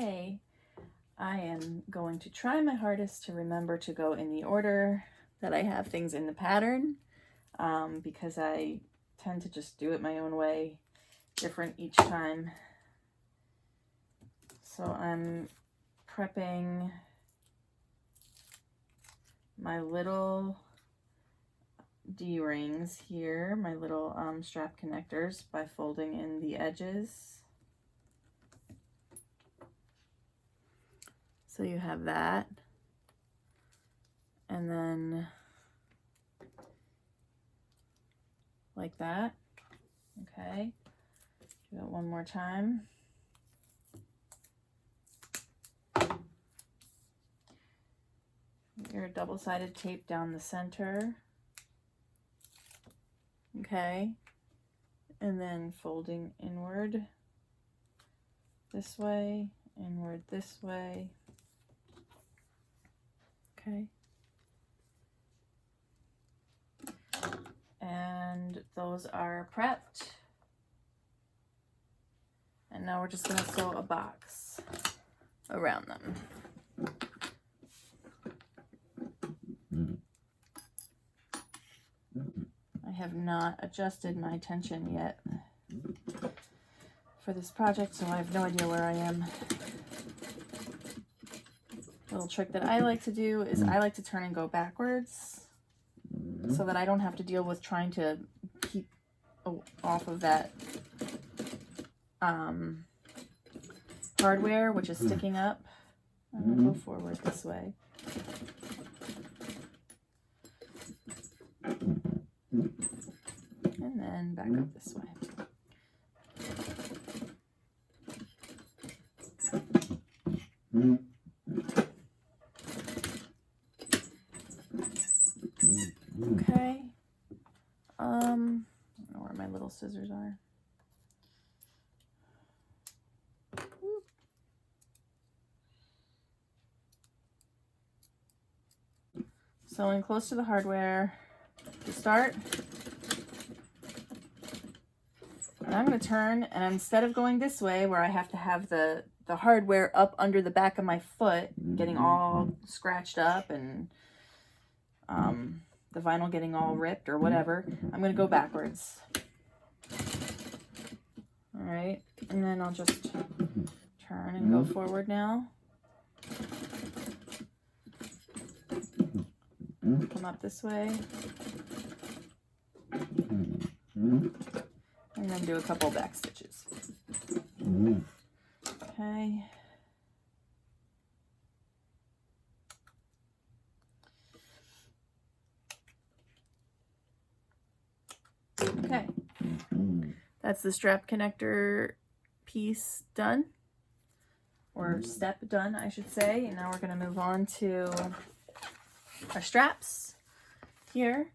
Okay, I am going to try my hardest to remember to go in the order that I have things in the pattern, because I tend to just do it my own way, different each time. So I'm prepping my little D-rings here, my little strap connectors, by folding in the edges. So you have that. And then like that. Okay. Do that one more time. Your double-sided tape down the center. Okay. And then folding inward this way, inward this way. Okay. And those are prepped. And now we're just going to sew a box around them. I have not adjusted my tension yet for this project, so I have no idea where I am. A little trick that I like to do is I like to turn and go backwards so that I don't have to deal with trying to keep off of that hardware, which is sticking up. I'm going to go forward this way. And then back up this way. Okay. I don't know where my little scissors are. Sewing close to the hardware to start. And I'm going to turn, and instead of going this way where I have to have the hardware up under the back of my foot, getting all scratched up and the vinyl getting all ripped or whatever, I'm going to go backwards. All right, and then I'll just turn and go forward now. Come up this way. And then do a couple back stitches. Okay. Okay. That's the strap connector piece done. Or step done, I should say. And now we're going to move on to our straps here.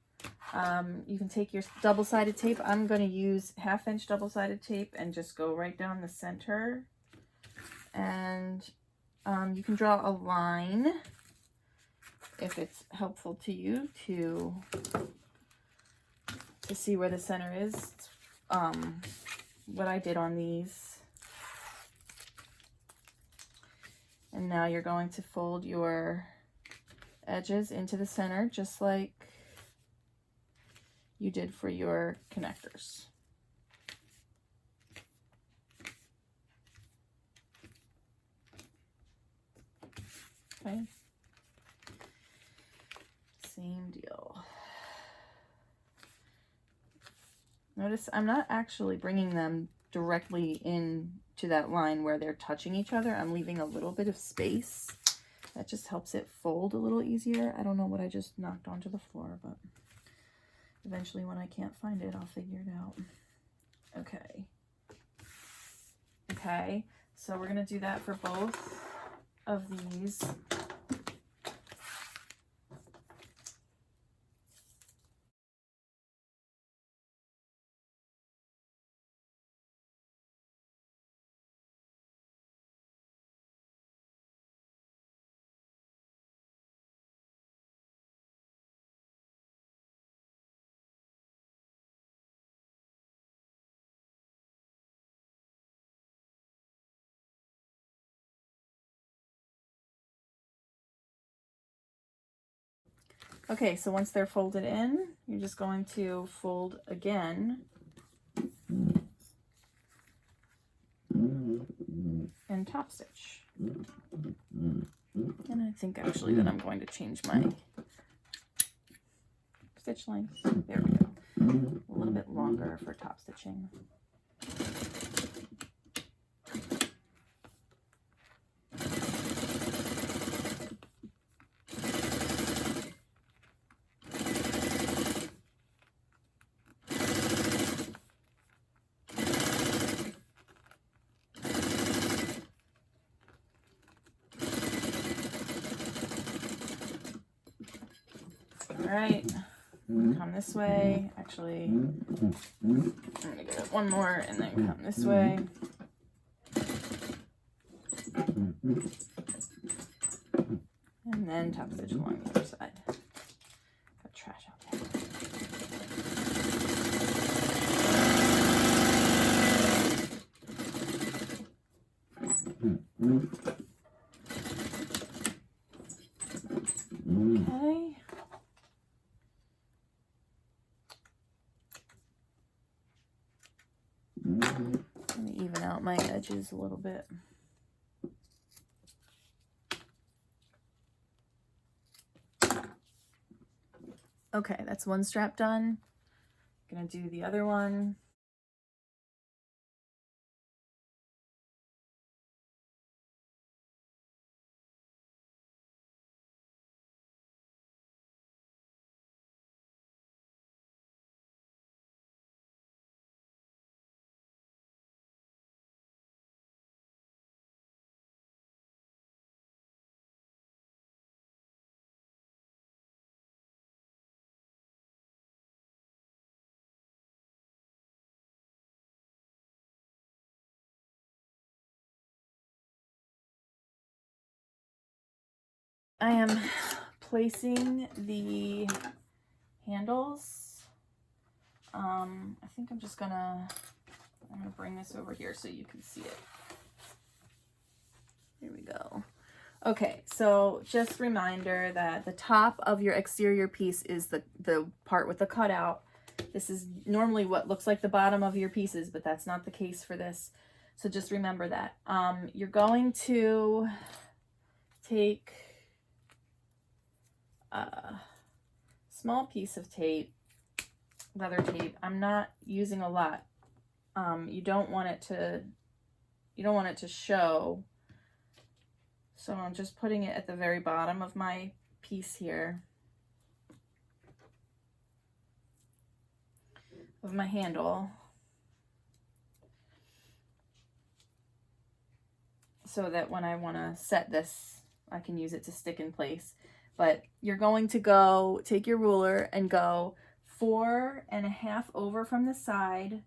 You can take your double-sided tape. I'm going to use 1/2" double-sided tape and just go right down the center. And you can draw a line if it's helpful to you to see where the center is. What I did on these. And now you're going to fold your edges into the center just like you did for your connectors. Okay. Same deal. Notice I'm not actually bringing them directly in to that line where they're touching each other. I'm leaving a little bit of space. That just helps it fold a little easier. I don't know what I just knocked onto the floor, but eventually when I can't find it, I'll figure it out. Okay. Okay, so we're going to do that for both of these. Okay, so once they're folded in, you're just going to fold again and top stitch. And I think actually that I'm going to change my stitch length. There we go. A little bit longer for top stitching. All right, come this way. Actually, I'm gonna get up one more and then come this way. And then top stitch along the other side. Got trash out there. Okay. Let me even out my edges a little bit. Okay, that's one strap done. Gonna do the other one. I am placing the handles. I think I'm gonna bring this over here so you can see it. Here we go. Okay, so just reminder that the top of your exterior piece is the part with the cutout. This is normally what looks like the bottom of your pieces, but that's not the case for this. So just remember that. You're going to take a small piece of tape, leather tape. I'm not using a lot. You don't want it to show. So I'm just putting it at the very bottom of my piece here, of my handle, so that when I want to set this, I can use it to stick in place. But you're going to go, take your ruler and go 4.5 over from the side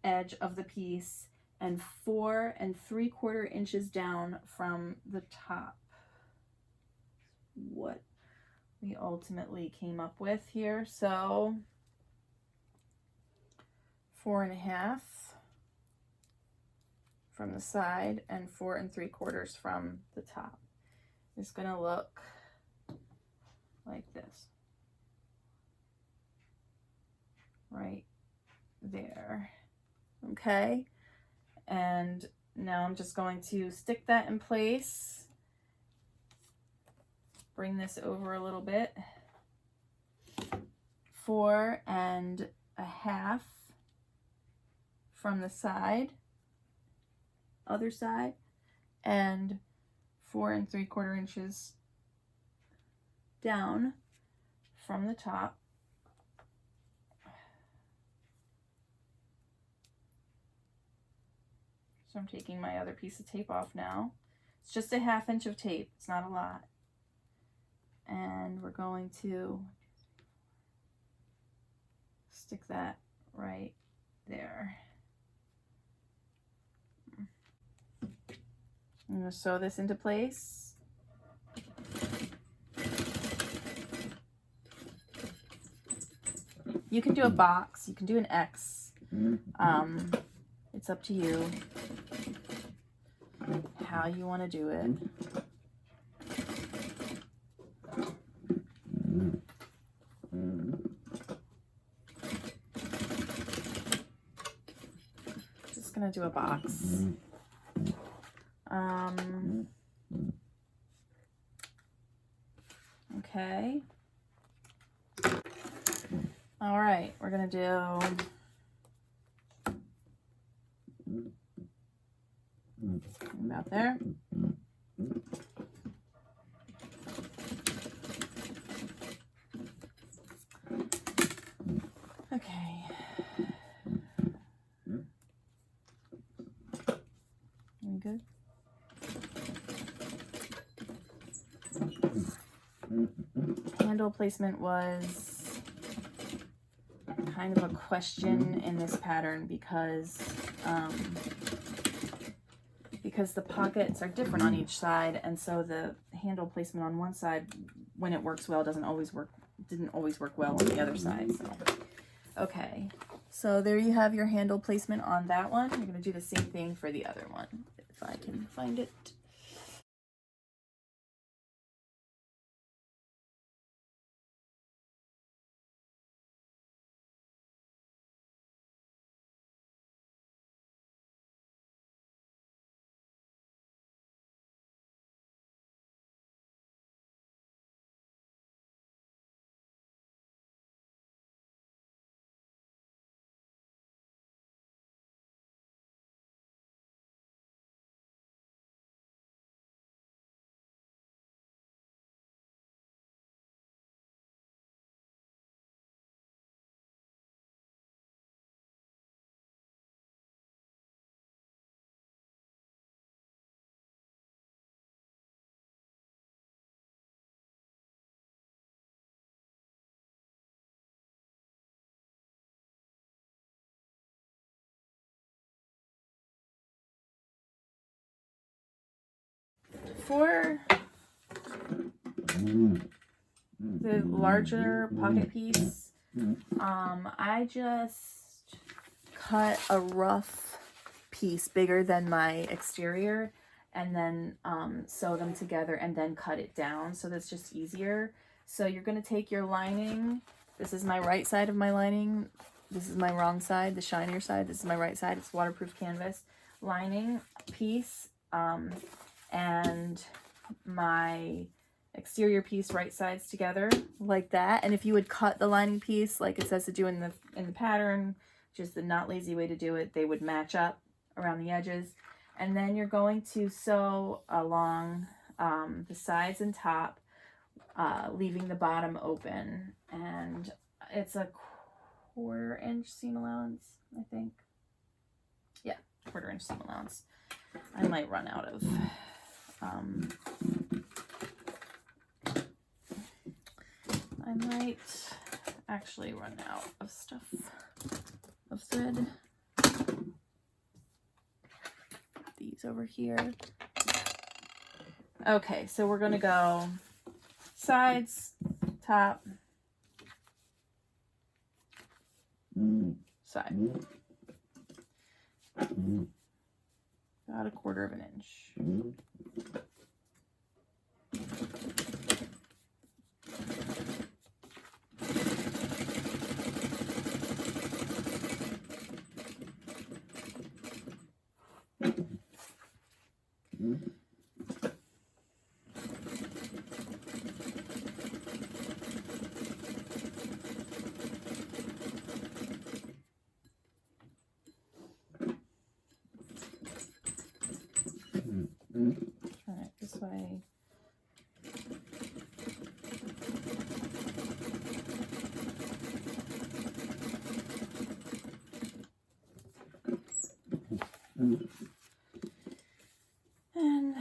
edge of the piece and 4 3/4 inches down from the top. What we ultimately came up with here. So 4.5 from the side and 4 3/4 from the top. It's gonna look like this, right there. Okay, and now I'm just going to stick that in place, bring this over a little bit, 4.5 from the side, other side, and 4 3/4 inches down from the top. So I'm taking my other piece of tape off now. It's just a 1/2 inch of tape, it's not a lot. And we're going to stick that right there. I'm going to sew this into place. You can do a box, you can do an X. It's up to you how you want to do it. gonna do a box. Okay. All right, we're gonna do about there. Okay. We good? Handle placement was kind of a question in this pattern because the pockets are different on each side, and so the handle placement on one side, when it works well, didn't always work well on the other side. So okay, so there you have your handle placement on that one. You're going to do the same thing for the other one, if I can find it. For the larger pocket piece, I just cut a rough piece bigger than my exterior and then sew them together and then cut it down, so that's just easier. So you're going to take your lining. This is my right side of my lining. This is my wrong side, the shinier side. This is my right side. It's waterproof canvas lining piece, and my exterior piece, right sides together like that. And if you would cut the lining piece like it says to do in the pattern, which is the not lazy way to do it, they would match up around the edges. And then you're going to sew along the sides and top, leaving the bottom open. And it's a 1/4 inch seam allowance, I think. Yeah, 1/4 inch seam allowance. I might run out of I might actually run out of stuff, of thread. These over here. Okay, so we're gonna go sides, top, side. About 1/4 inch. Turn it this way. And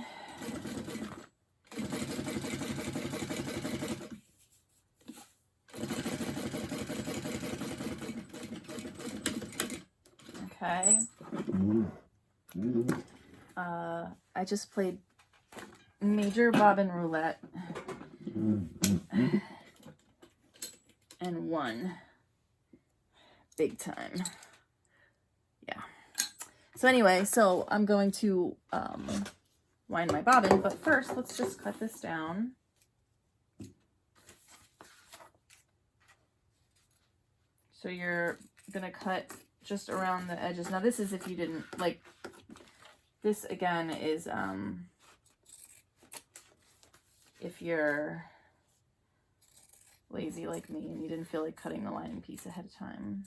okay. I just played major bobbin roulette and won big time. Yeah. So anyway, so I'm going to wind my bobbin, but first let's just cut this down. So you're gonna cut just around the edges. Now this is if you didn't, like, this again is, if you're lazy like me and you didn't feel like cutting the lining piece ahead of time.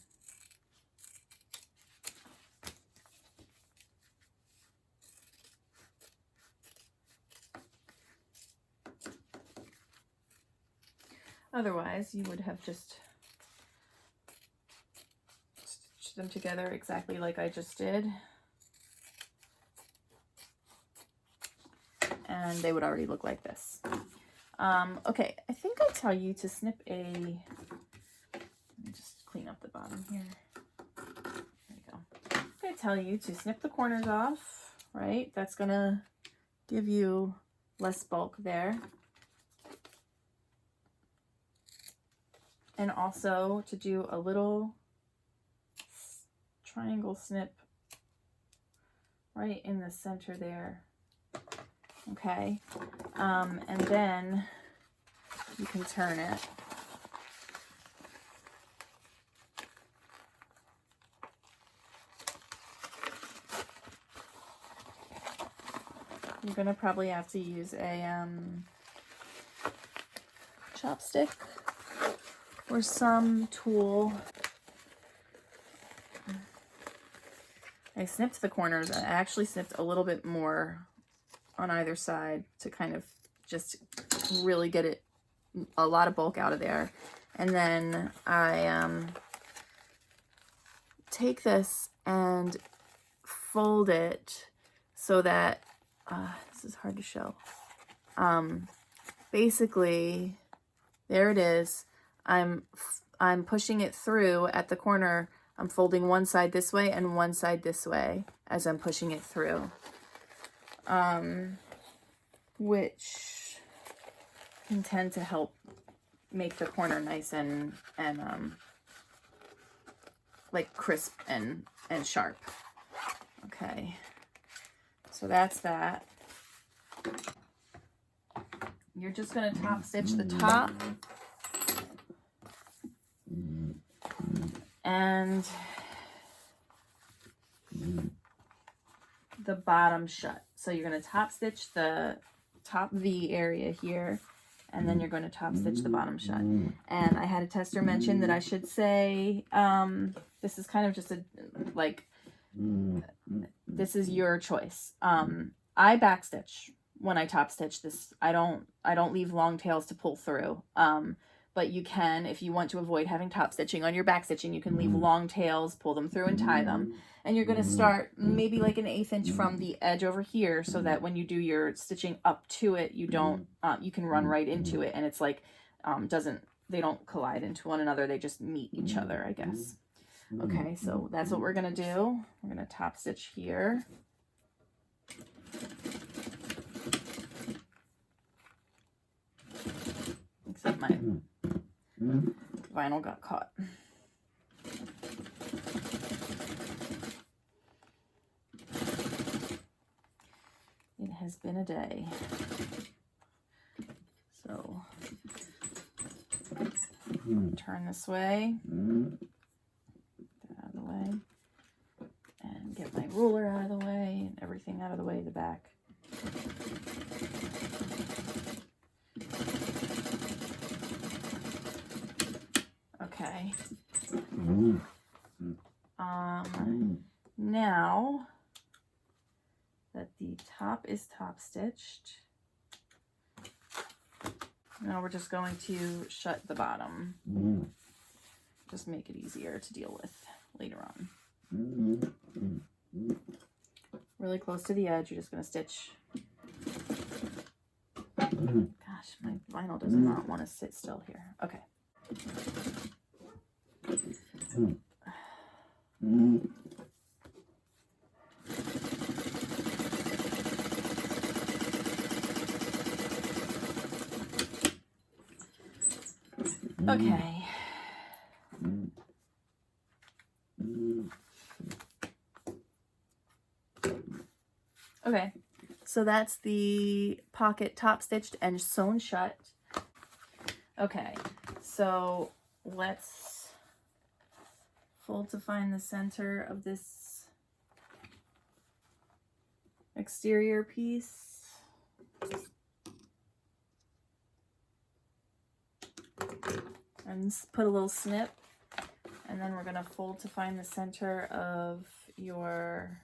Otherwise, you would have just stitched them together exactly like I just did. And they would already look like this. Okay, I think I tell you to snip a, let me just clean up the bottom here. There you go. I tell you to snip the corners off, right? That's gonna give you less bulk there. And also to do a little triangle snip right in the center there. Okay, and then you can turn it. You're gonna probably have to use a chopstick or some tool. I snipped the corners. I actually snipped a little bit more on either side to kind of just really get it, a lot of bulk out of there. And then I take this and fold it so that, this is hard to show. Basically, there it is. I'm pushing it through at the corner. I'm folding one side this way and one side this way as I'm pushing it through. Which can tend to help make the corner nice and like crisp and sharp. Okay, so that's that. You're just gonna top stitch the top and the bottom shut. So you're going to top stitch the top V area here, and then you're going to top stitch the bottom shut. And I had a tester mention that I should say, this is kind of just a, like, this is your choice. I backstitch when I top stitch this. I don't leave long tails to pull through. But you can, if you want to avoid having top stitching on your back stitching, you can leave long tails, pull them through and tie them. And you're going to start maybe like an 1/8 inch from the edge over here, so that when you do your stitching up to it, you don't, you can run right into it. And it's like, they don't collide into one another. They just meet each other, I guess. Okay, so that's what we're going to do. We're going to top stitch here. Except my vinyl got caught. It has been a day. So turn this way, get out of the way, and get my ruler out of the way, and everything out of the way, the back. Okay. Now that the top is top stitched, now we're just going to shut the bottom. Just make it easier to deal with later on. Really close to the edge, you're just going to stitch. Gosh, my vinyl does not want to sit still here. Okay. Okay. Okay, so that's the pocket top stitched and sewn shut. Okay, so let's fold to find the center of this exterior piece. And put a little snip. And then we're going to fold to find the center of your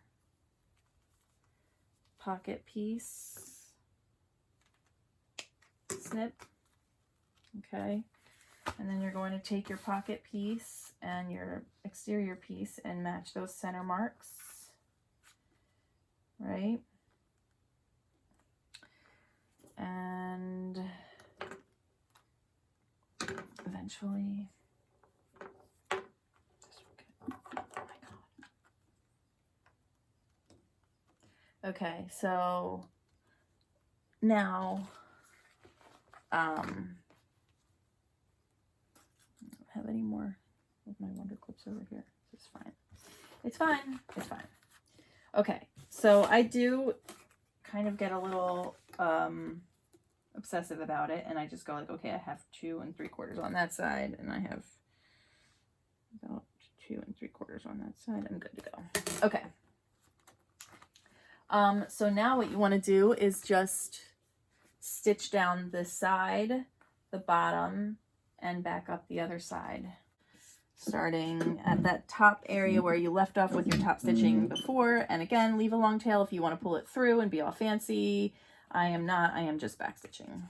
pocket piece. Snip. Okay. And then you're going to take your pocket piece and your exterior piece and match those center marks. Right? And eventually, okay, so now, I don't have any more of my wonder clips over here. It's fine. It's fine. It's fine. Okay, so I do kind of get a little obsessive about it, and I just go like, okay, I have 2 3/4 on that side, and I have about 2 3/4 on that side. I'm good to go. Okay. So now what you want to do is just stitch down this side, the bottom, and back up the other side. Starting at that top area where you left off with your top stitching before. And again, leave a long tail if you want to pull it through and be all fancy. I am not, I am just back stitching.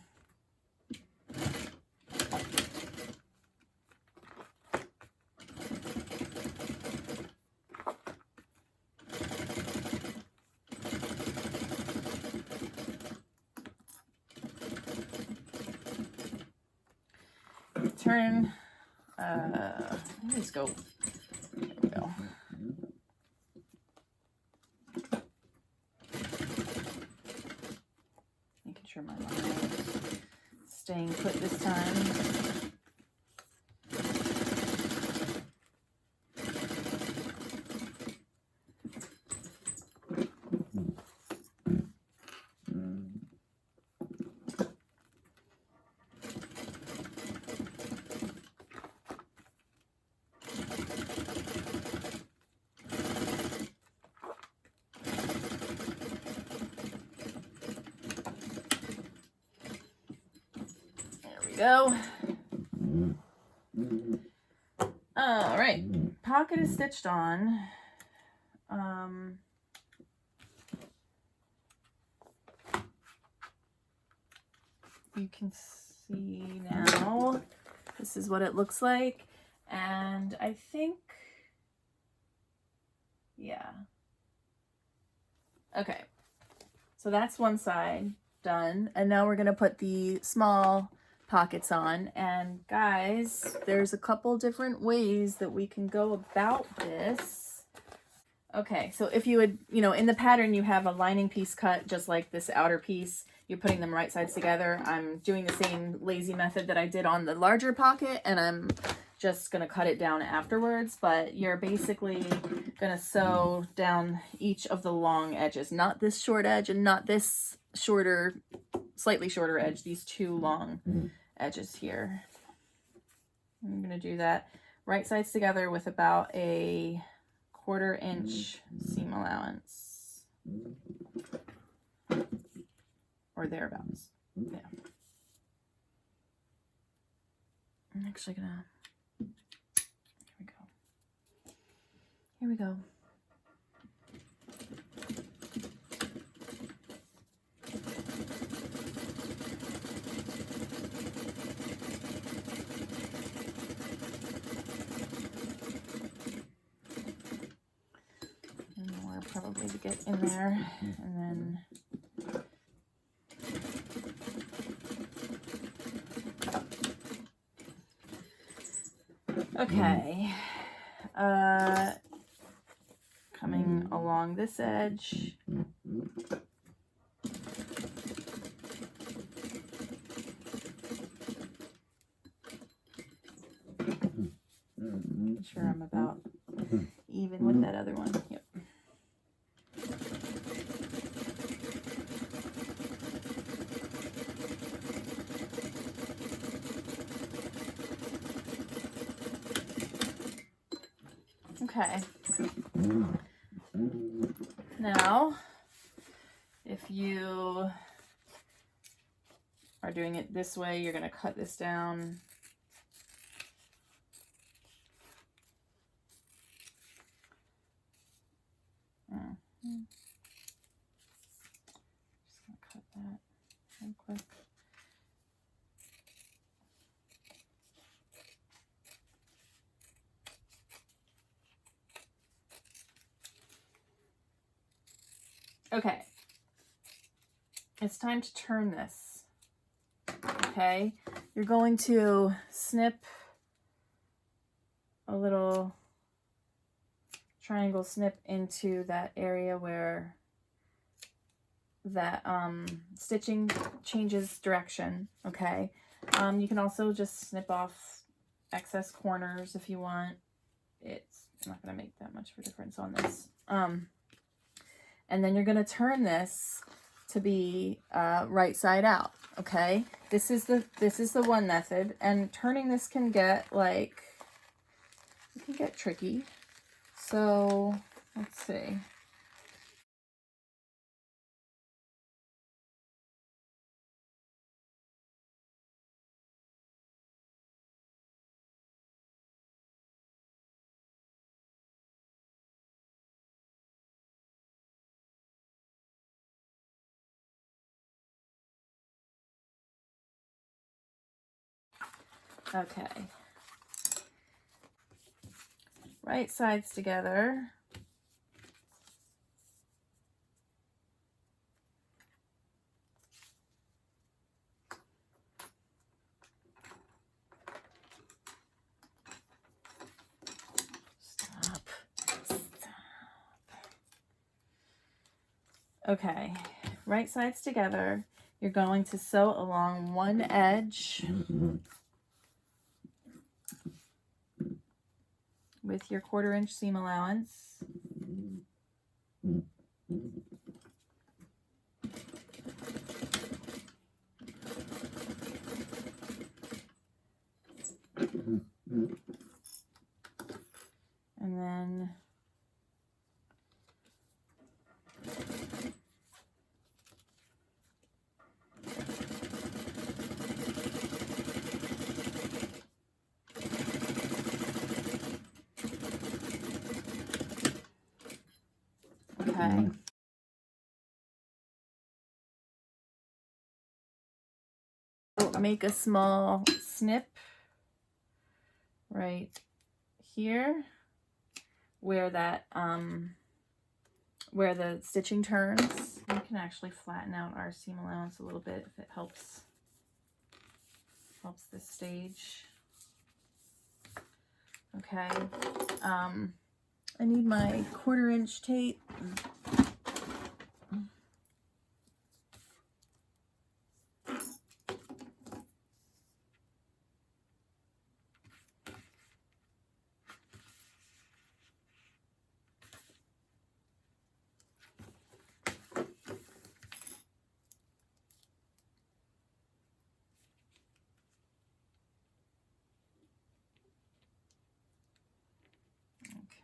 Turn, let's go. There we go. Making sure my line is staying put this time. Go. All right, pocket is stitched on. You can see now this is what it looks like, and I think, yeah, okay, so that's one side done, and now we're gonna put the small pockets on. And guys, there's a couple different ways that we can go about this. Okay, so if you would, you know, in the pattern you have a lining piece cut just like this outer piece. You're putting them right sides together. I'm doing the same lazy method that I did on the larger pocket, and I'm just gonna cut it down afterwards. But you're basically gonna sew down each of the long edges, not this short edge and not this shorter, slightly shorter edge, these 2 long edges here. I'm going to do that right sides together with about a 1/4 inch seam allowance, or thereabouts. Yeah. I'm actually gonna, here we go. Probably to get in there, and then okay, coming along this edge, make sure I'm about even with that other one. Yep. Okay. Now, if you are doing it this way, you're going to cut this down. Just going to cut that real quick. Okay, it's time to turn this. Okay, you're going to snip a little triangle snip into that area where that stitching changes direction. Okay, you can also just snip off excess corners if you want. It's not going to make that much of a difference on this. And then you're going to turn this to be right side out. Okay, this is the one method, and turning this can get tricky. So let's see. Okay, right sides together. Stop. Okay, right sides together. You're going to sew along one edge with your 1/4 inch seam allowance. And then okay. So make a small snip right here where that where the stitching turns. We can actually flatten out our seam allowance a little bit if it helps this stage. Okay, I need my 1/4 inch tape.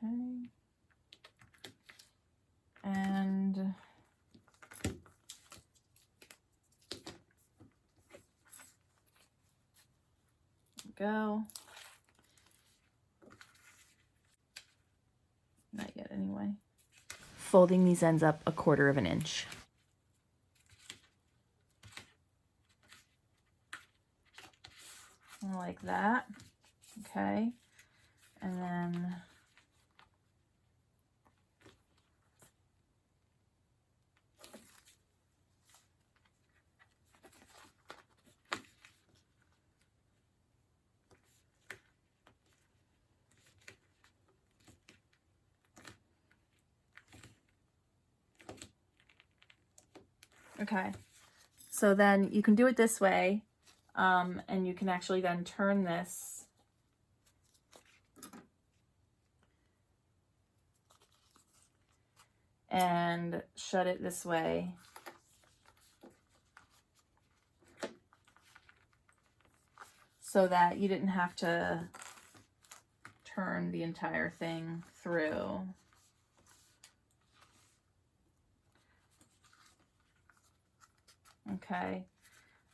Okay, and go. Not yet anyway. Folding these ends up 1/4 inch. Like that. Okay, and then okay, so then you can do it this way, and you can actually then turn this and shut it this way. So that you didn't have to turn the entire thing through. Okay.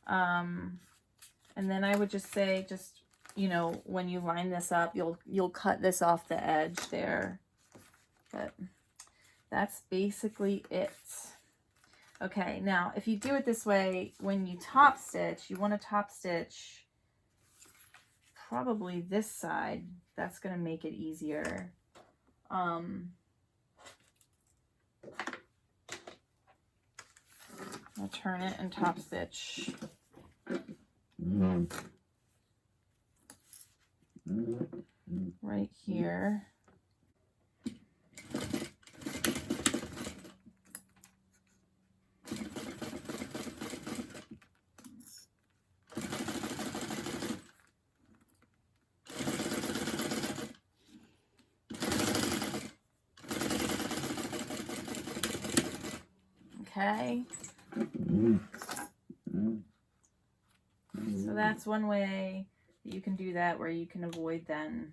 And then I would just say, just, you know, when you line this up, you'll cut this off the edge there. But that's basically it. Okay, now if you do it this way, when you top stitch, you want to top stitch probably this side. That's going to make it easier. I'll turn it and top stitch. Right here. Okay. So that's one way that you can do that, where you can avoid then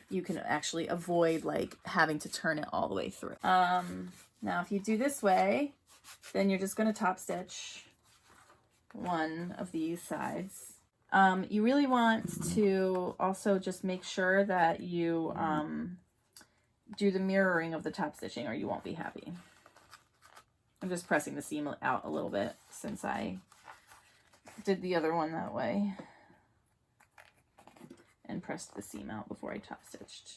you can actually avoid like having to turn it all the way through. Now if you do this way, then you're just going to top stitch one of these sides. You really want to also just make sure that you do the mirroring of the top stitching, or you won't be happy. I'm just pressing the seam out a little bit since I did the other one that way and pressed the seam out before I top stitched.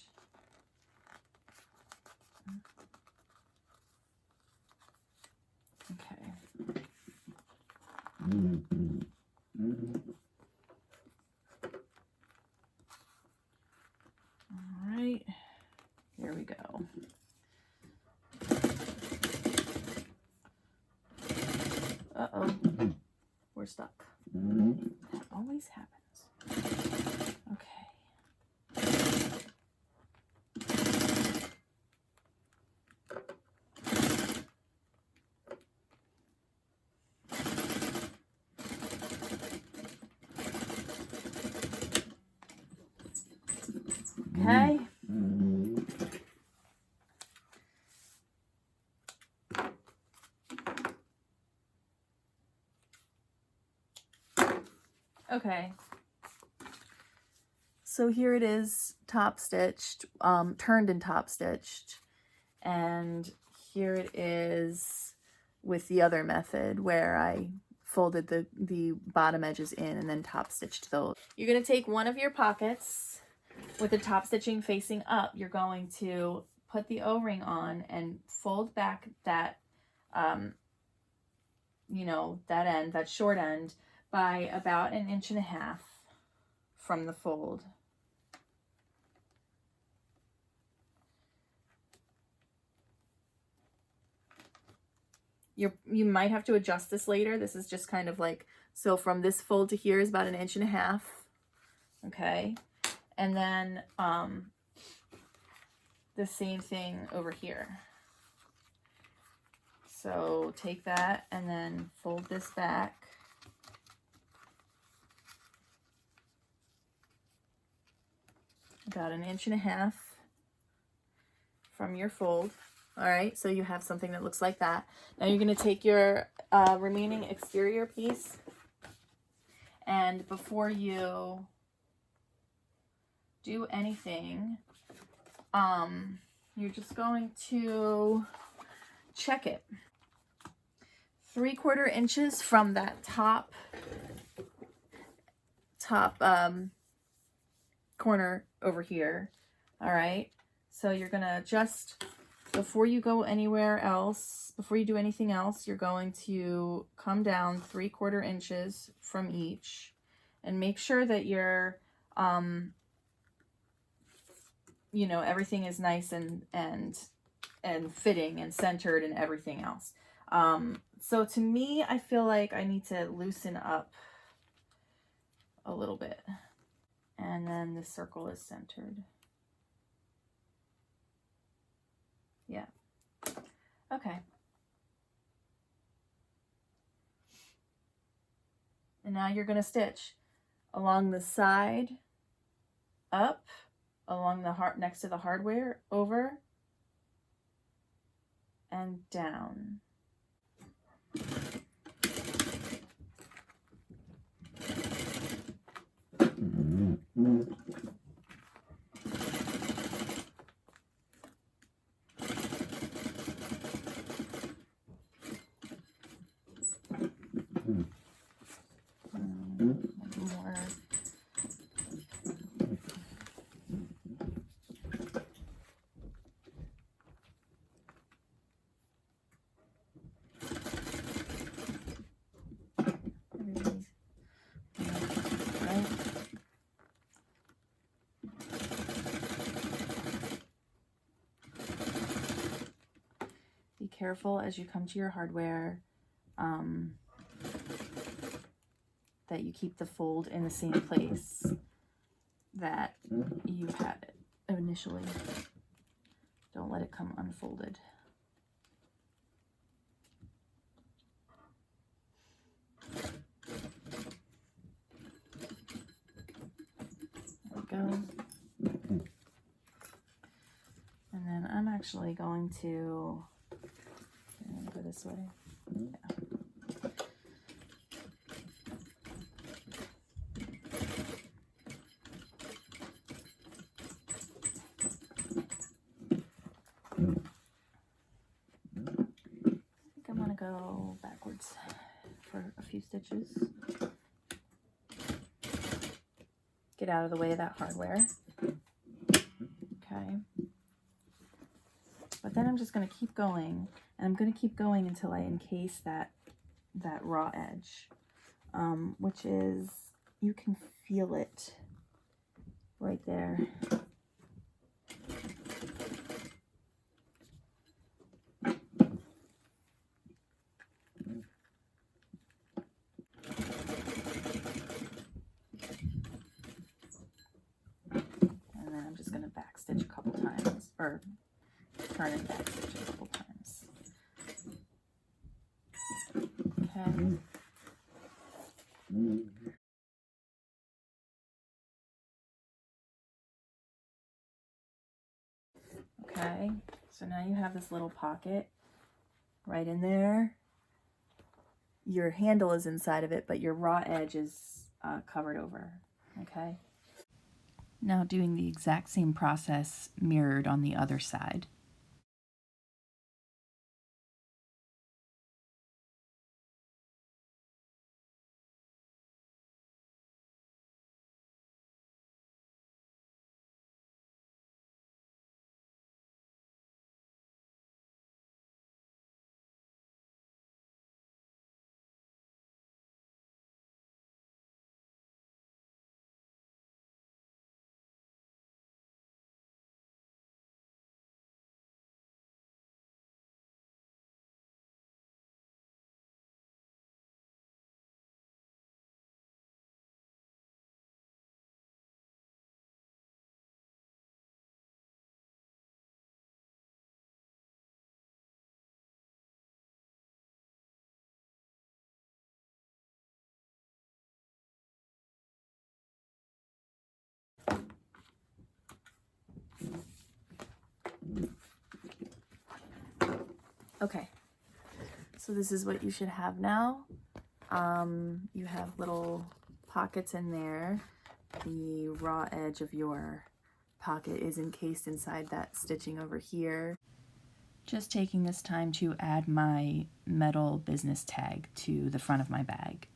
Okay. All right, here we go. Uh-oh, we're stuck. That always happens. Okay. Okay. Okay. So here it is, top stitched, turned and top stitched. And here it is with the other method where I folded the bottom edges in and then top stitched those. You're going to take one of your pockets with the top stitching facing up. You're going to put the O-ring on and fold back that, you know, that end, that short end, by about 1.5 inches from the fold. You might have to adjust this later. This is just kind of like, so from this fold to here is about 1.5 inches. Okay. And then the same thing over here. So take that and then fold this back. About 1.5 inches from your fold. All right, so you have something that looks like that. Now you're going to take your remaining exterior piece, and before you do anything, you're just going to check it. 3/4 inches from that top corner over here. All right, so you're going to just, before you go anywhere else, before you do anything else, you're going to come down 3/4 inches from each and make sure that you're, you know, everything is nice and fitting and centered and everything else. So to me, I feel like I need to loosen up a little bit. And then the circle is centered. Yeah. Okay. And now you're going to stitch along the side, up, along the heart next to the hardware, over, and down. More. Right. Be careful as you come to your hardware that you keep the fold in the same place that you had it initially. Don't let it come unfolded. There we go. And then I'm actually going to go this way. Yeah. I think I'm gonna go backwards for a few stitches. Get out of the way of that hardware. Okay. But then I'm just going to keep going, and I'm going to keep going until I encase that raw edge, which is, you can feel it right there. And then I'm just going to backstitch a couple times, or turn and backstitch a couple times. Okay. Okay, so now you have this little pocket right in there. Your handle is inside of it, but your raw edge is covered over, okay? Now doing the exact same process mirrored on the other side. Okay, so this is what you should have now. You have little pockets in there. The raw edge of your pocket is encased inside that stitching over here. Just taking this time to add my metal business tag to the front of my bag.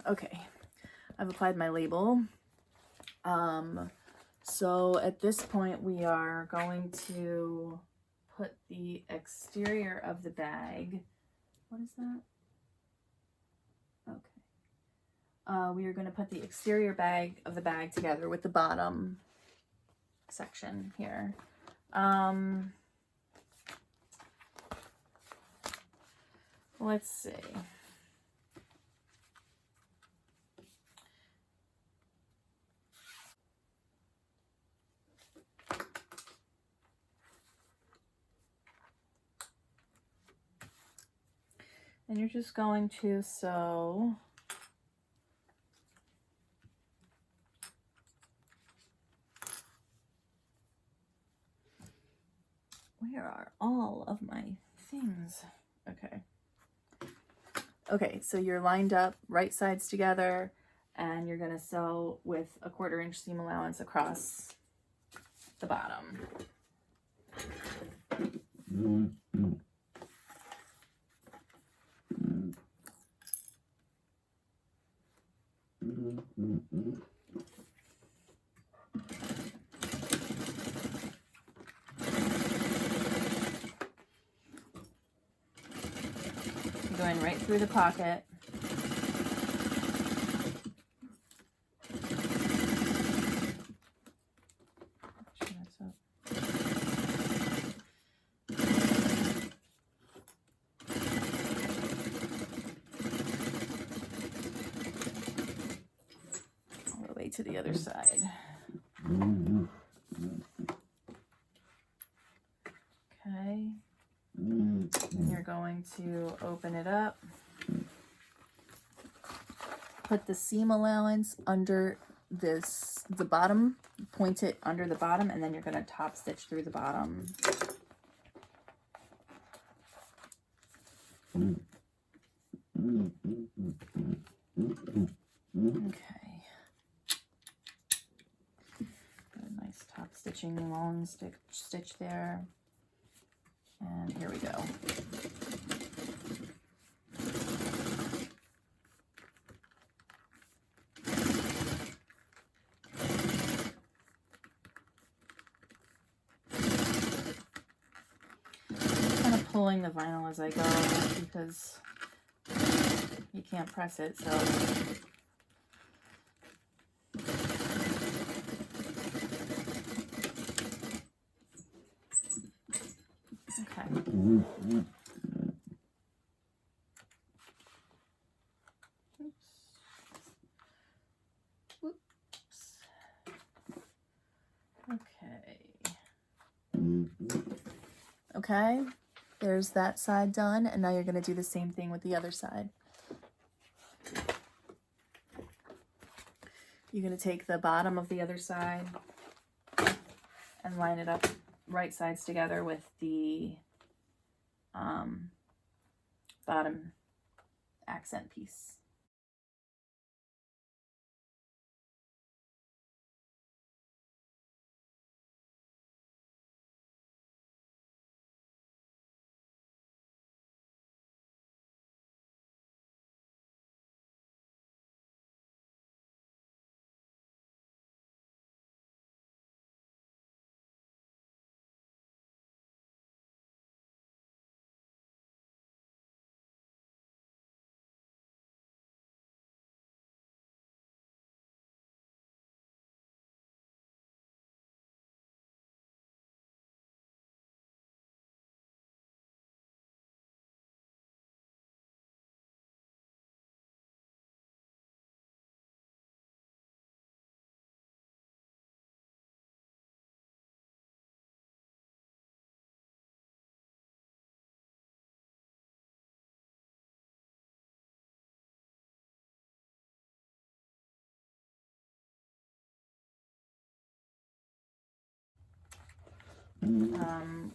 Okay, I've applied my label. So at this point we are going to put the exterior of the bag. What is that? Okay. We are going to put the exterior bag of the bag together with the bottom section here. Let's see. And you're just going to sew where are all of my things? Okay. Okay, so you're lined up right sides together and you're gonna sew with a 1/4 inch seam allowance across the bottom. Going right through the pocket. All the way to the other side. Okay. And you're going to open it up. Put the seam allowance under the bottom, point it under the bottom, and then you're going to top stitch through the bottom. Okay. Got a nice top stitching long stitch there. And here we go. Kind of pulling the vinyl as I go because you can't press it, so. Okay. Oops. Okay, there's that side done, and now you're going to do the same thing with the other side. You're going to take the bottom of the other side and line it up right sides together with the bottom accent piece.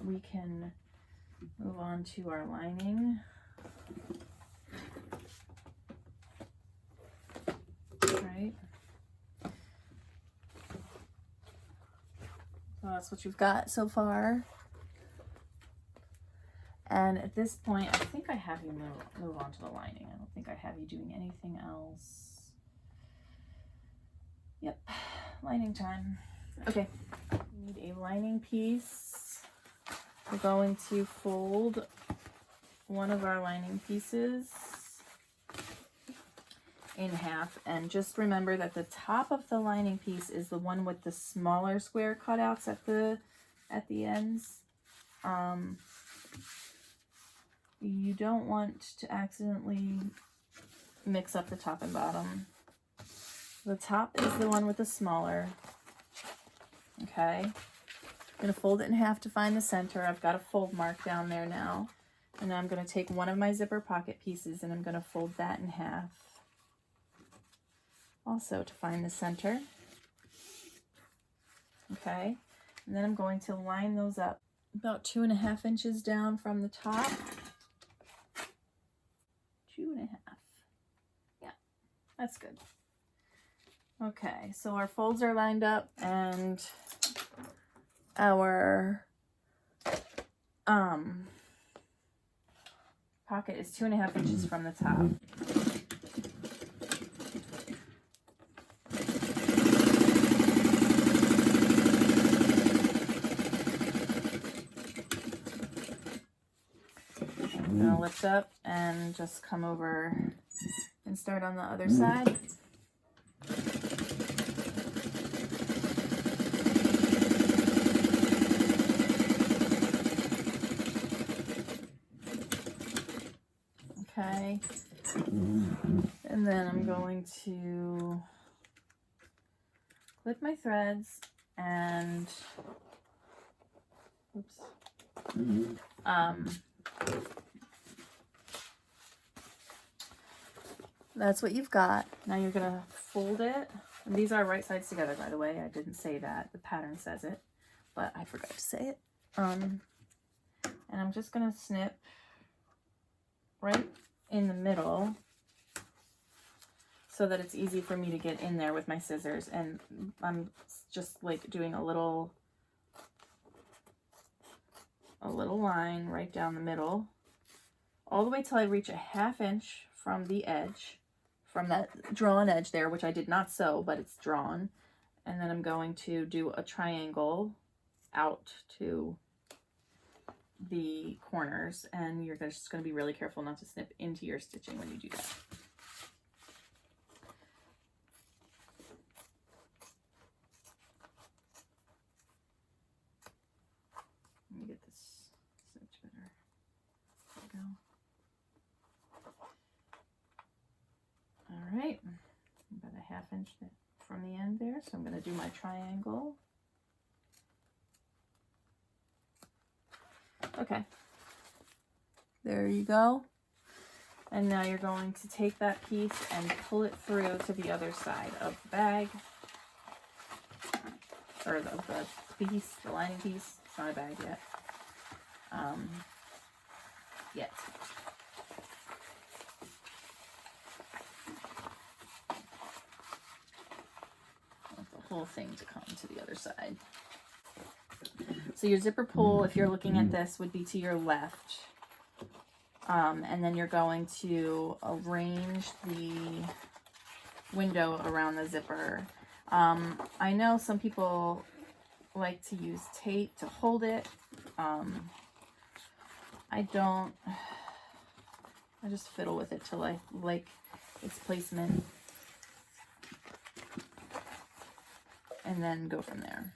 We can move on to our lining. Right. So that's what you've got so far. And at this point, I think I have you move on to the lining. I don't think I have you doing anything else. Yep, lining time. Okay, we need a lining piece. We're going to fold one of our lining pieces in half, and just remember that the top of the lining piece is the one with the smaller square cutouts at the ends. You don't want to accidentally mix up the top and bottom. The top is the one with the smaller. Okay, I'm gonna fold it in half to find the center. I've got a fold mark down there now. And then I'm gonna take one of my zipper pocket pieces and I'm gonna fold that in half. Also to find the center. Okay, and then I'm going to line those up about 2.5 inches down from the top. 2.5. Yeah, that's good. Okay, so our folds are lined up and our pocket is 2.5 inches from the top. I'm gonna lift up and just come over and start on the other side. Okay, and then I'm going to clip my threads and that's what you've got. Now you're gonna fold it. And these are right sides together, by the way. I didn't say that. The pattern says it, but I forgot to say it. And I'm just gonna snip right in the middle so that it's easy for me to get in there with my scissors. And I'm just like doing a little line right down the middle, all the way till I reach 1/2 inch from the edge, from that drawn edge there, which I did not sew, but it's drawn. And then I'm going to do a triangle out to the corners, and you're just going to be really careful not to snip into your stitching when you do that. Let me get this stitch better. There we go. All right, about 1/2 inch from the end there, so I'm going to do my triangle. Okay, there you go. And now you're going to take that piece and pull it through to the other side of the bag, or of the piece, the lining piece. It's not a bag yet. Yet. Want the whole thing to come to the other side. So your zipper pull, if you're looking at this, would be to your left. And then you're going to arrange the window around the zipper. I know some people like to use tape to hold it. I don't. I just fiddle with it till I like its placement. And then go from there.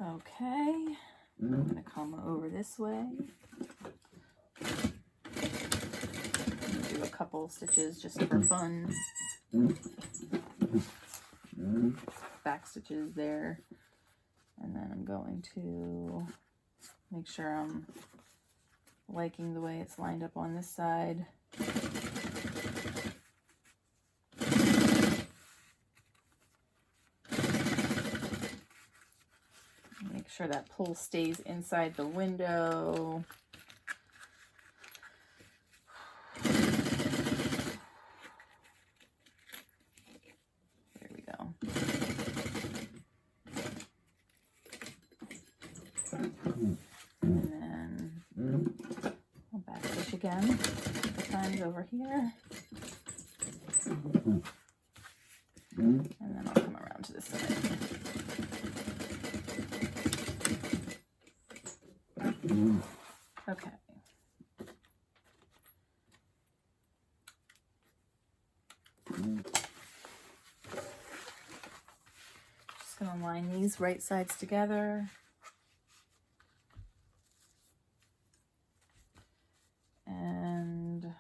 Okay, I'm going to come over this way. Do a couple stitches just for fun. Back stitches there. And then I'm going to make sure I'm liking the way it's lined up on this side. Make sure that pull stays inside the window. There we go. And then I'll back stitch again, a couple times over here. And then I'll come around to this side. Okay. Just going to line these right sides together. And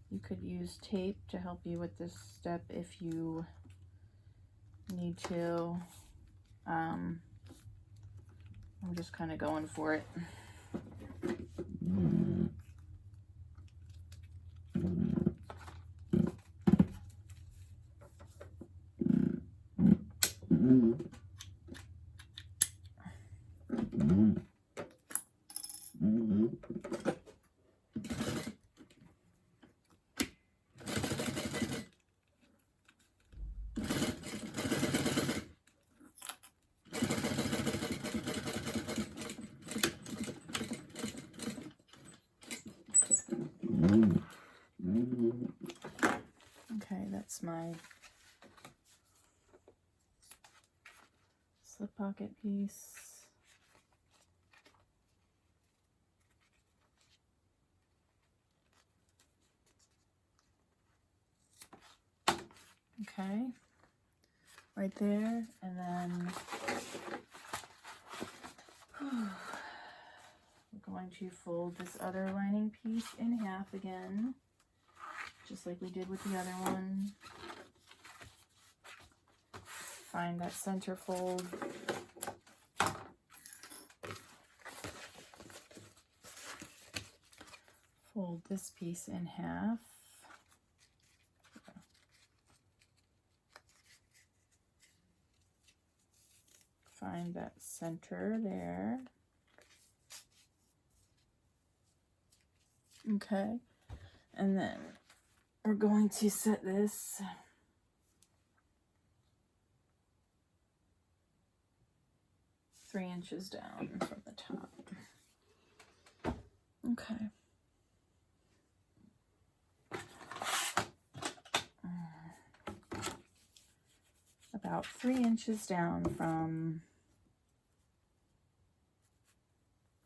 you could use tape to help you with this step if you need to. I'm just kind of going for it. Okay, that's my slip pocket piece. Okay, right there, and then we're going to fold this other lining piece in half again, just like we did with the other one. Find that center fold. Fold this piece in half. Find that center there. Okay, and then we're going to set this three inches down from the top. Okay. About 3 inches down from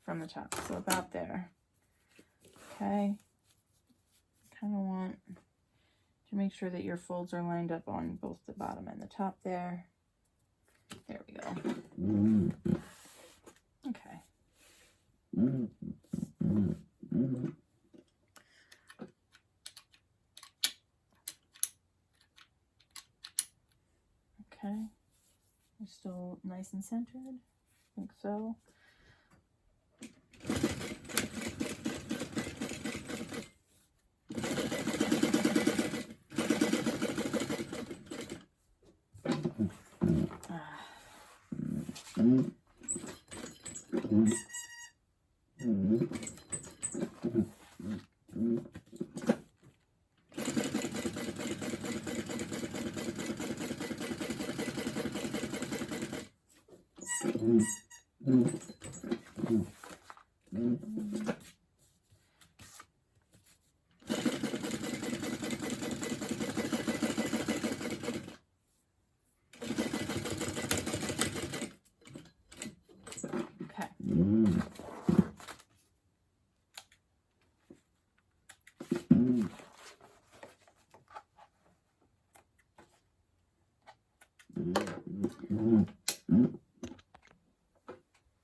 the top, so about there. Okay, kind of want to make sure that your folds are lined up on both the bottom and the top there. There we go. Okay. Okay. You're still nice and centered. I think so.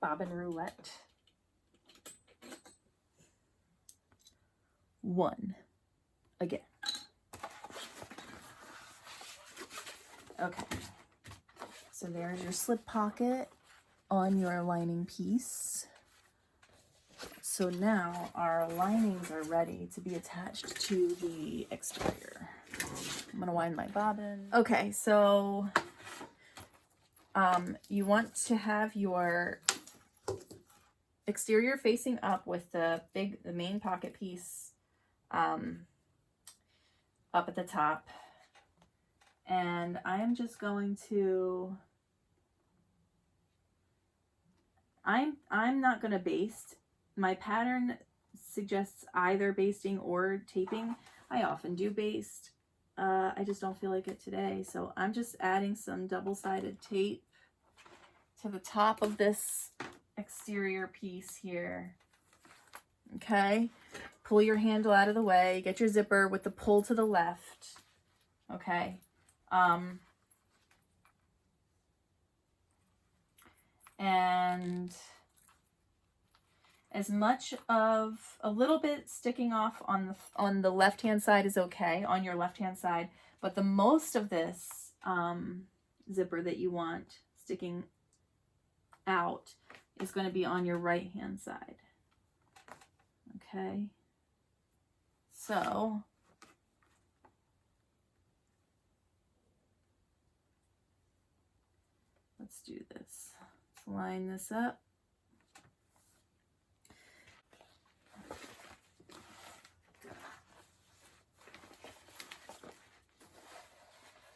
Bobbin roulette. 1 again. Okay, so there's your slip pocket on your lining piece. So now our linings are ready to be attached to the exterior. I'm gonna wind my bobbin. Okay, so you want to have your exterior facing up with the main pocket piece up at the top. And I'm just going to, I'm not going to baste. My pattern suggests either basting or taping. I often do baste. I just don't feel like it today. So I'm just adding some double-sided tape to the top of this exterior piece here. Okay. Pull your handle out of the way. Get your zipper with the pull to the left. Okay. And as much of a little bit sticking off on the left hand side is okay, on your left hand side, but the most of this zipper that you want sticking out is going to be on your right hand side. Okay, so let's do this. Let's line this up.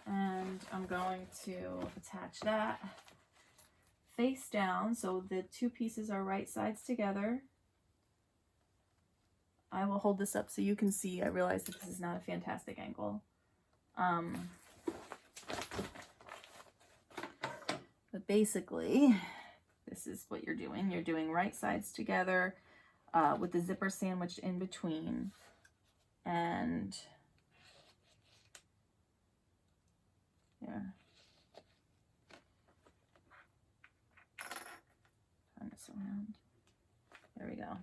And I'm going to attach that face down so the two pieces are right sides together. I will hold this up so you can see. I realize that this is not a fantastic angle. But basically, this is what you're doing. You're doing right sides together with the zipper sandwiched in between. And yeah. Turn this around. There we go.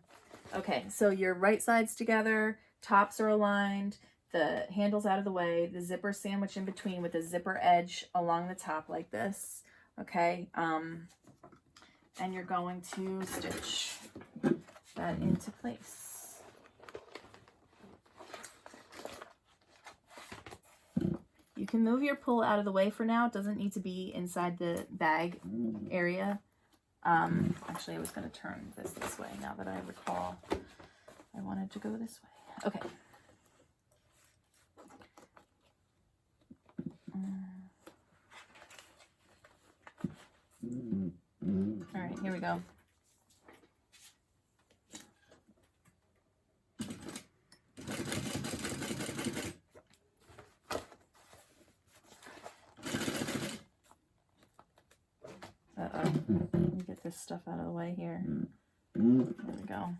Okay, so your right sides together, tops are aligned, the handle's out of the way, the zipper sandwiched in between with the zipper edge along the top like this. Okay, and you're going to stitch that into place. You can move your pull out of the way for now. It doesn't need to be inside the bag area. Actually, I was going to turn this way now that I recall. I wanted to go this way. Okay. All right, here we go. Uh-oh. Let me get this stuff out of the way here. There we go.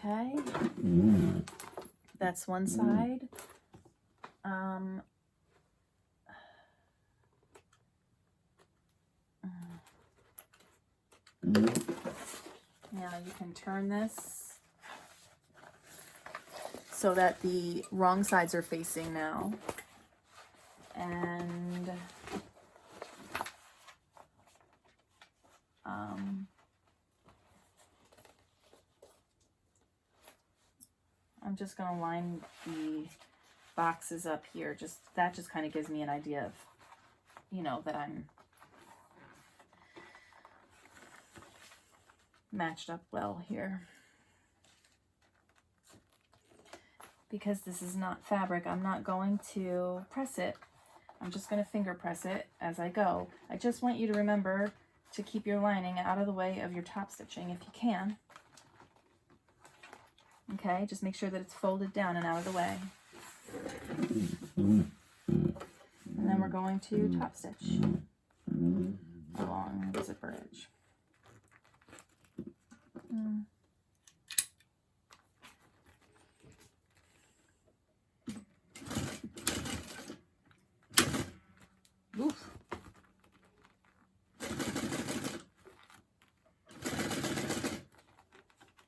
Okay. That's one side. Now you can turn this so that the wrong sides are facing now. And I'm just going to line the boxes up here. That just kind of gives me an idea of, you know, that I'm matched up well here. Because this is not fabric, I'm not going to press it. I'm just going to finger press it as I go. I just want you to remember to keep your lining out of the way of your top stitching if you can. Okay, just make sure that it's folded down and out of the way. And then we're going to top stitch along the zipper edge. Oof.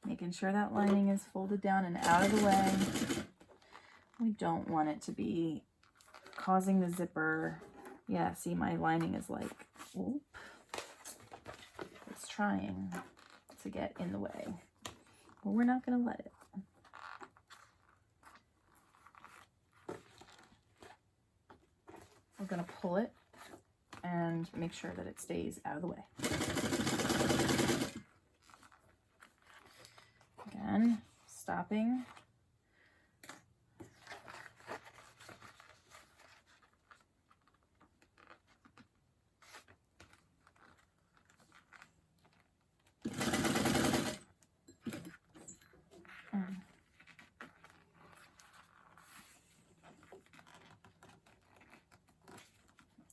Making sure that lining is folded down and out of the way. We don't want it to be causing the zipper. Yeah, see, my lining is like, whoop. It's trying to get in the way. But we're not going to let it. We're going to pull it and make sure that it stays out of the way. Again, stopping.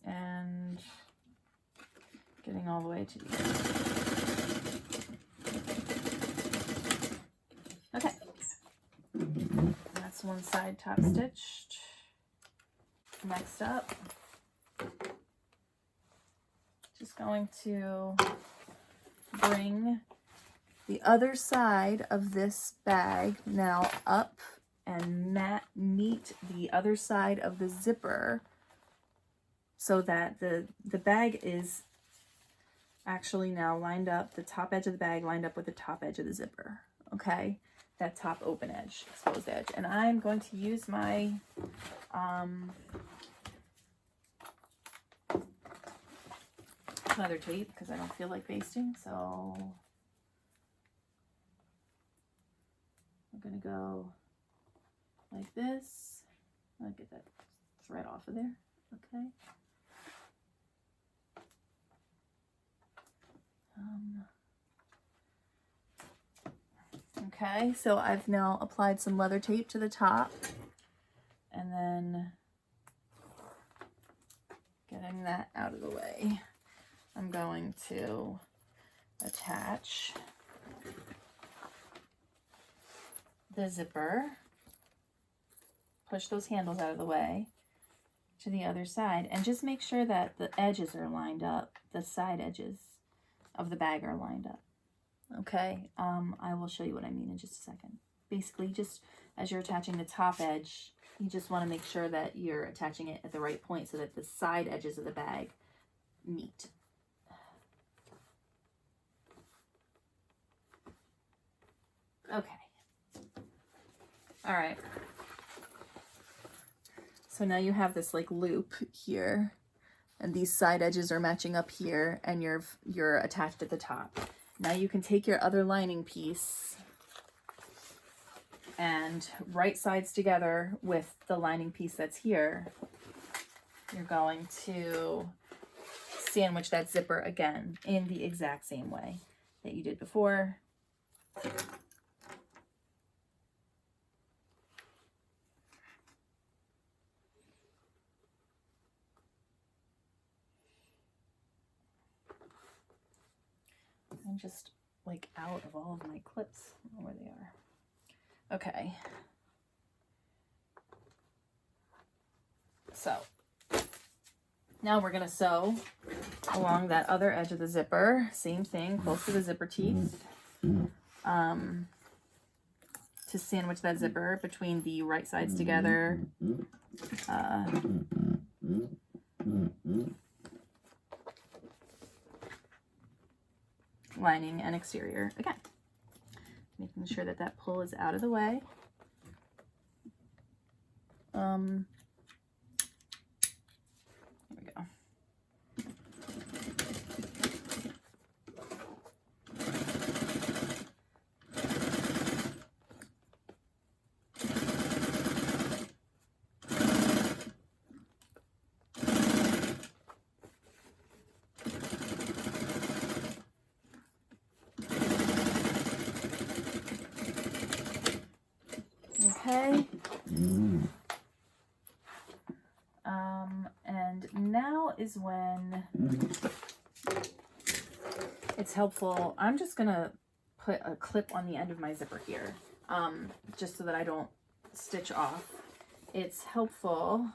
And getting all the way to the end. Okay, that's one side top stitched. Next up, just going to bring the other side of this bag now up and meet the other side of the zipper so that the bag is actually now lined up, the top edge of the bag lined up with the top edge of the zipper, okay? That top open edge, exposed edge. And I'm going to use my leather tape because I don't feel like basting, so I'm gonna go like this. I'll get that thread off of there, okay? Okay, so I've now applied some leather tape to the top and then getting that out of the way, I'm going to attach the zipper, push those handles out of the way to the other side, and just make sure that the edges are lined up, the side edges of the bag are lined up. Okay, I will show you what I mean in just a second. Basically, just as you're attaching the top edge, you just want to make sure that you're attaching it at the right point so that the side edges of the bag meet. Okay. All right. So now you have this like loop here, and these side edges are matching up here, and you're attached at the top. Now you can take your other lining piece and right sides together with the lining piece that's here. You're going to sandwich that zipper again in the exact same way that you did before. I'm just like out of all of my clips. I don't know where they are. Okay. So now we're going to sew along that other edge of the zipper. Same thing, close to the zipper teeth. To sandwich that zipper between the right sides together. Lining and exterior again. Making sure that that pull is out of the way. There we go. Okay. And now is when it's helpful. I'm just gonna put a clip on the end of my zipper here, just so that I don't stitch off. It's helpful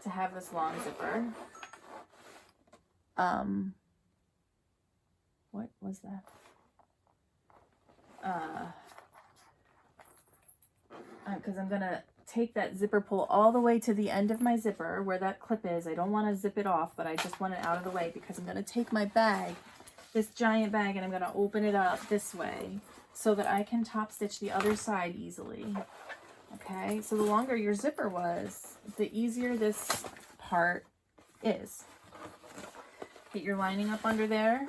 to have this long zipper. What was that? Because I'm gonna take that zipper pull all the way to the end of my zipper where that clip is. I don't want to zip it off, but I just want it out of the way because I'm gonna take my bag, this giant bag, and I'm gonna open it up this way so that I can top stitch the other side easily. Okay, so the longer your zipper was, the easier this part is. Get your lining up under there.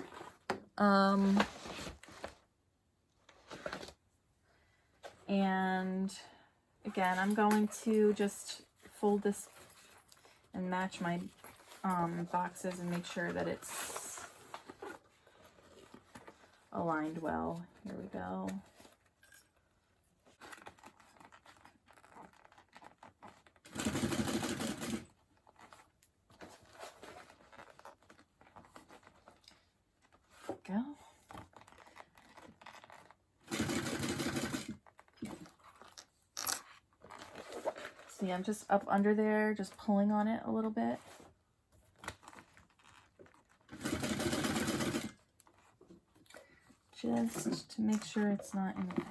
And again, I'm going to just fold this and match my boxes and make sure that it's aligned well. Here we go. Go. See, I'm just up under there, just pulling on it a little bit. Just to make sure it's not in the way.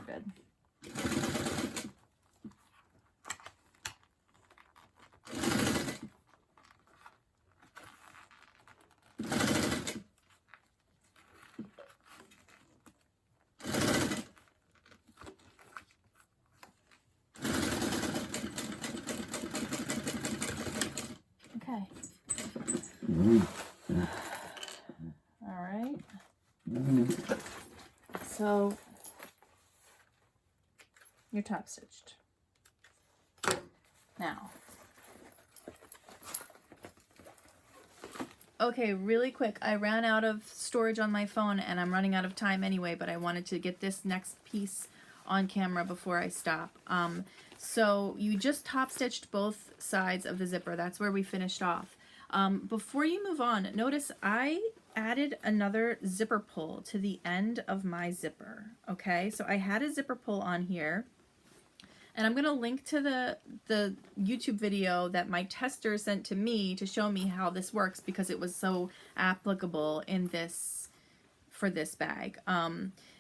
Good. Okay. All right. So you're top stitched. Now. Okay, really quick. I ran out of storage on my phone and I'm running out of time anyway, but I wanted to get this next piece on camera before I stop. So you just top stitched both sides of the zipper. That's where we finished off. Before you move on, notice I added another zipper pull to the end of my zipper. Okay, so I had a zipper pull on here. And I'm going to link to the YouTube video that my tester sent to me to show me how this works because it was so applicable in this, for this bag.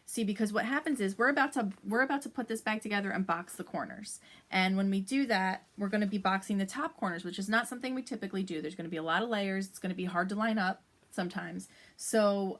See, because what happens is we're about to put this bag together and box the corners. And when we do that, we're going to be boxing the top corners, which is not something we typically do. There's going to be a lot of layers. It's going to be hard to line up sometimes. So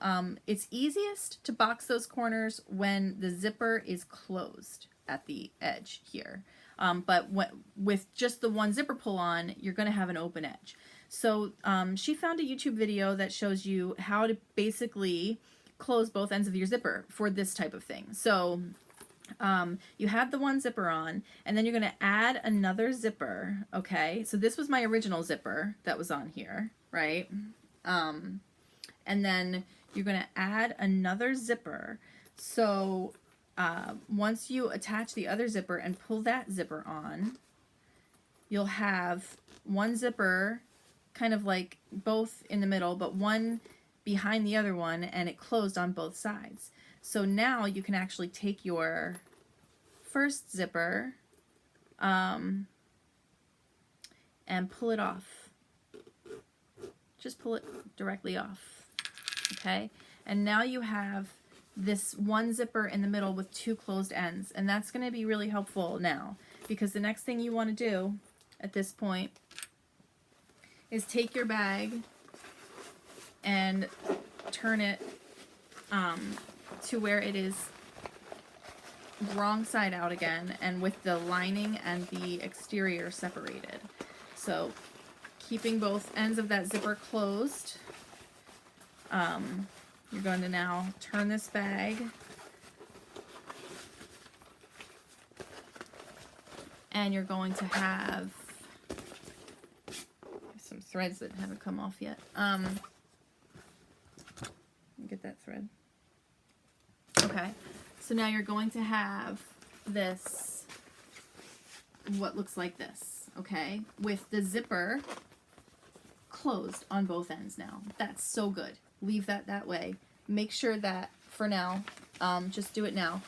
it's easiest to box those corners when the zipper is closed at the edge here. But with just the one zipper pull on, you're going to have an open edge. So she found a YouTube video that shows you how to basically close both ends of your zipper for this type of thing. So you have the one zipper on, and then you're going to add another zipper. Okay, so this was my original zipper that was on here, right? And then you're going to add another zipper. So once you attach the other zipper and pull that zipper on, you'll have one zipper kind of like both in the middle, but one behind the other one, and it closed on both sides. So now you can actually take your first zipper and pull it off. Just pull it directly off, okay? And now you have this one zipper in the middle with two closed ends, and that's going to be really helpful now, because the next thing you want to do at this point is take your bag and turn it to where it is wrong side out again, and with the lining and the exterior separated. So keeping both ends of that zipper closed, you're going to now turn this bag and you're going to have some threads that haven't come off yet. Get that thread. Okay, so now you're going to have this, what looks like this, okay, with the zipper closed on both ends now. That's so good. Leave that way. Make sure that for now, just do it now.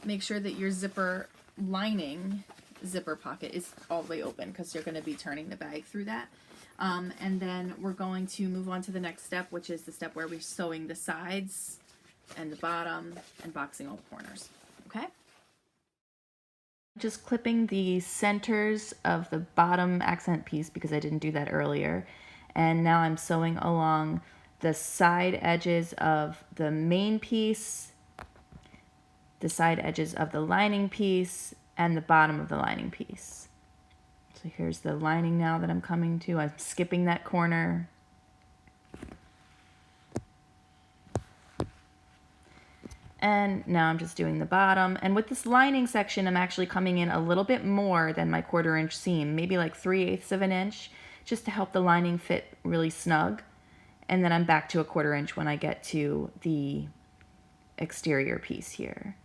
Make sure that your zipper lining zipper pocket is all the way open, because you're going to be turning the bag through that. And then we're going to move on to the next step, which is the step where we're sewing the sides and the bottom and boxing all the corners. Okay? Just clipping the centers of the bottom accent piece because I didn't do that earlier. And now I'm sewing along the side edges of the main piece, the side edges of the lining piece, and the bottom of the lining piece. So here's the lining now that I'm coming to. I'm skipping that corner. And now I'm just doing the bottom. And with this lining section, I'm actually coming in a little bit more than my 1/4 inch seam, maybe like 3/8 of an inch, just to help the lining fit really snug. And then I'm back to a 1/4 inch when I get to the exterior piece here.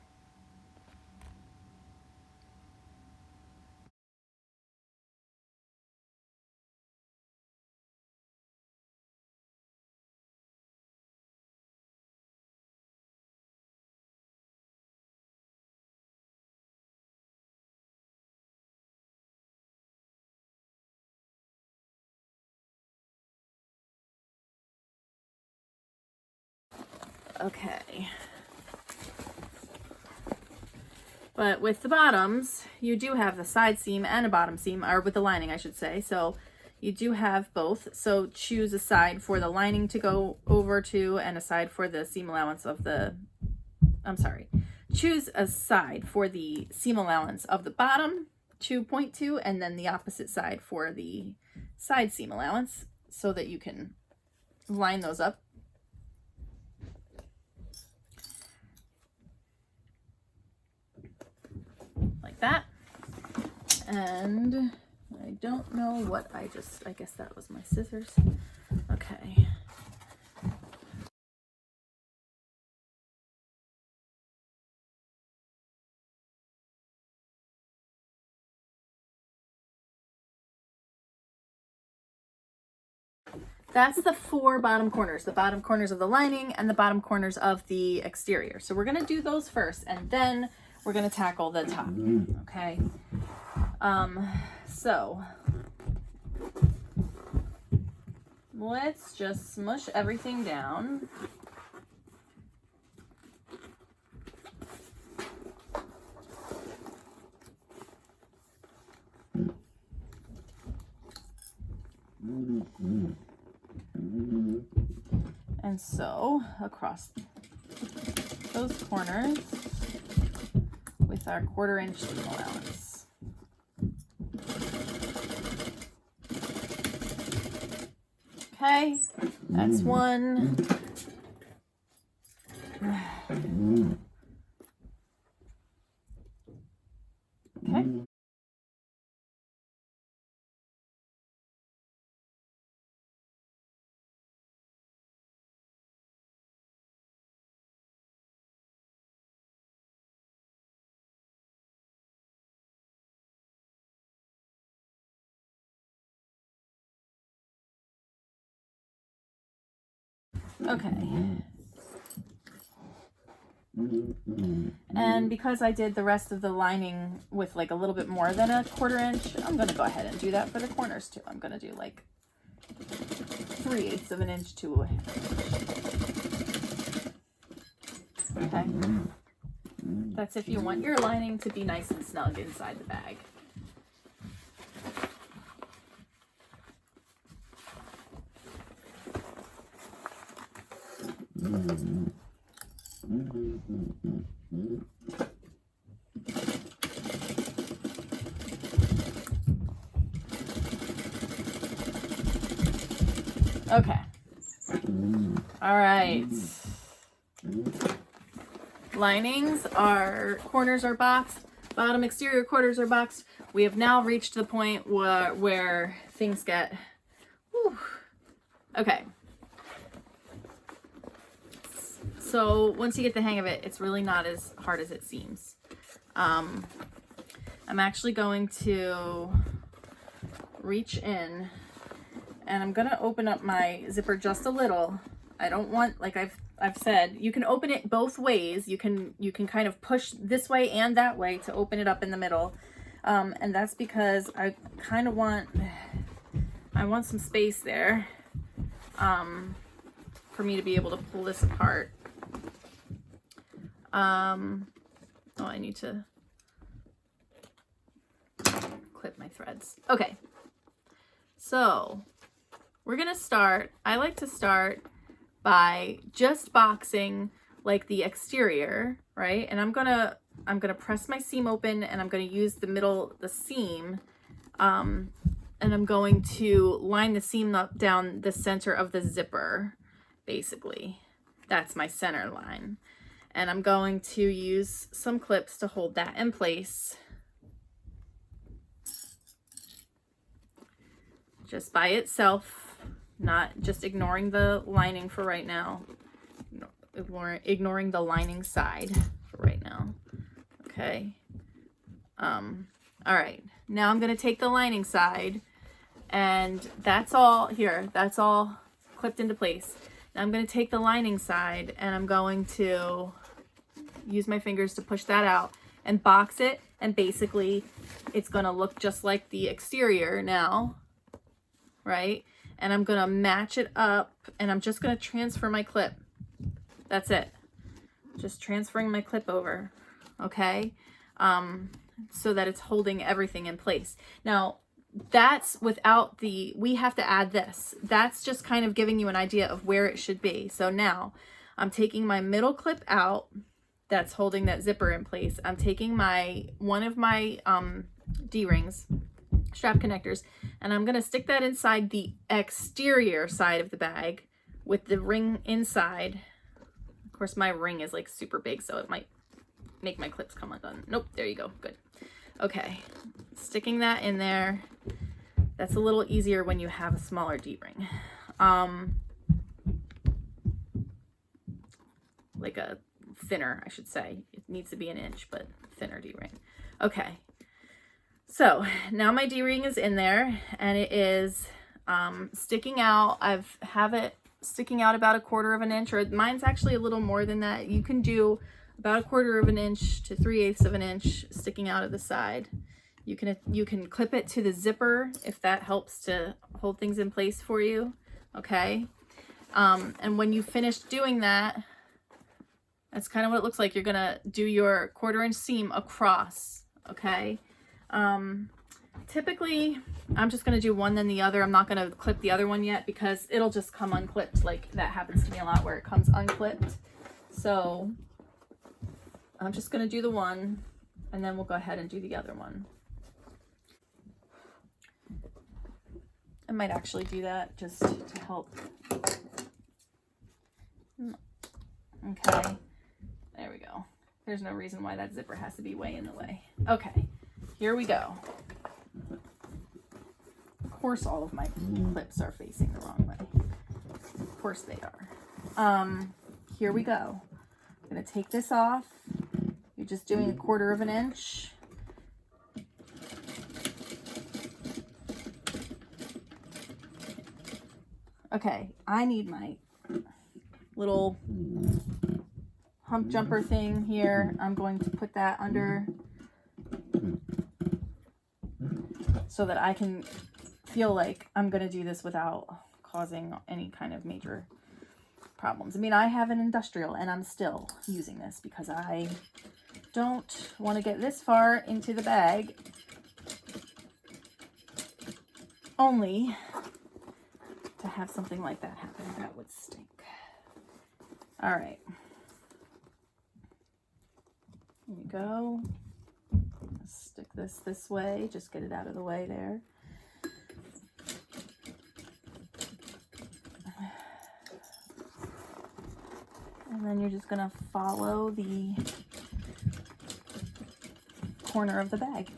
Okay. But with the bottoms, you do have the side seam and a bottom seam, or with the lining, I should say. So you do have both. So choose a side for the lining to go over to and a side for the seam allowance of the, choose a side for the seam allowance of the bottom to point to, and then the opposite side for the side seam allowance, so that you can line those up. Like that. And I don't know what I guess that was my scissors. Okay. That's the 4 bottom corners, the bottom corners of the lining and the bottom corners of the exterior. So we're going to do those first, and then we're going to tackle the top. Okay. So let's just smush everything down. And so across those corners with our 1/4 inch seam allowance. Okay, that's one. Okay. Okay. And because I did the rest of the lining with like a little bit more than a 1/4 inch, I'm going to go ahead and do that for the corners too. I'm going to do like 3/8 of an inch to a inch. Okay. That's if you want your lining to be nice and snug inside the bag. Okay. All right. Linings are, corners are boxed, bottom exterior quarters are boxed. We have now reached the point where things get, whew. Okay. So once you get the hang of it, it's really not as hard as it seems. I'm actually going to reach in and I'm going to open up my zipper just a little. I don't want, like I've said, you can open it both ways. You can kind of push this way and that way to open it up in the middle. And that's because I kind of want some space there for me to be able to pull this apart. Oh, I need to clip my threads. Okay. So we're going to start, I like to start by just boxing like the exterior, right? And I'm gonna press my seam open and I'm gonna use the seam, and I'm going to line the seam up down the center of the zipper, basically. That's my center line. And I'm going to use some clips to hold that in place. Just by itself. Not just ignoring the lining for right now. Ignoring the lining side for right now. Okay. All right. Now I'm going to take the lining side and that's all here. That's all clipped into place. Now I'm going to take the lining side and I'm going to use my fingers to push that out and box it. And basically it's going to look just like the exterior now. Right? And I'm going to match it up and I'm just going to transfer my clip. That's it. Just transferring my clip over. Okay. So that it's holding everything in place. Now that's without we have to add this. That's just kind of giving you an idea of where it should be. So now I'm taking my middle clip out. That's holding that zipper in place. I'm taking one of my D-rings, strap connectors, and I'm going to stick that inside the exterior side of the bag with the ring inside. Of course, my ring is like super big, so it might make my clips come undone. Nope, there you go. Good. Okay, sticking that in there. That's a little easier when you have a smaller D-ring. Like a thinner, I should say. It needs to be an inch, but thinner D-ring. Okay. So now my D-ring is in there and it is sticking out. Have it sticking out about 1/4 of an inch, or mine's actually a little more than that. You can do about 1/4 of an inch to 3/8 of an inch sticking out of the side. You can clip it to the zipper if that helps to hold things in place for you. Okay. And when you finish doing that, that's kind of what it looks like. You're gonna do your 1/4 inch seam across. Okay. Typically I'm just going to do one then the other. I'm not going to clip the other one yet because it'll just come unclipped. Like that happens to me a lot where it comes unclipped. So I'm just going to do the one and then we'll go ahead and do the other one. I might actually do that just to help. Okay, there we go. There's no reason why that zipper has to be way in the way. Okay, here we go. Of course all of my clips are facing the wrong way. Of course they are. Here we go. I'm going to take this off. You're just doing 1/4 of an inch. Okay, I need my little hump jumper thing here. I'm going to put that under so that I can feel like I'm going to do this without causing any kind of major problems. I mean, I have an industrial and I'm still using this because I don't want to get this far into the bag only to have something like that happen. That would stink. All right. Here you go. Stick this way. Just get it out of the way there. And then you're just going to follow the corner of the bag.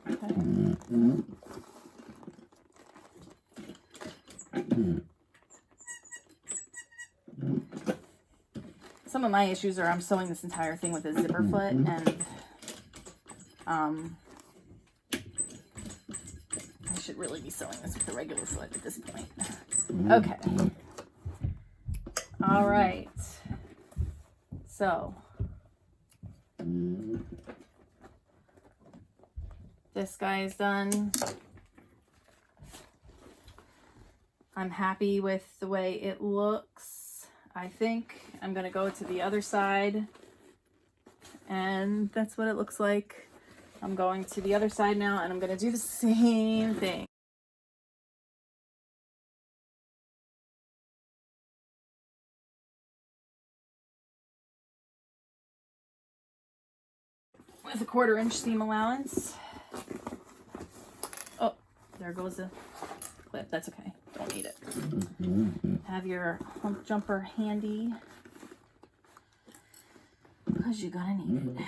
Okay. Some of my issues are I'm sewing this entire thing with a zipper foot, and I should really be sewing this with a regular foot at this point. Okay. All right. So this guy is done. I'm happy with the way it looks. I think I'm going to go to the other side, and that's what it looks like. I'm going to the other side now, and I'm going to do the same thing. With a 1/4 inch seam allowance. Oh, there goes the clip. That's okay. Don't need it. Have your hump jumper handy because you're gonna need it.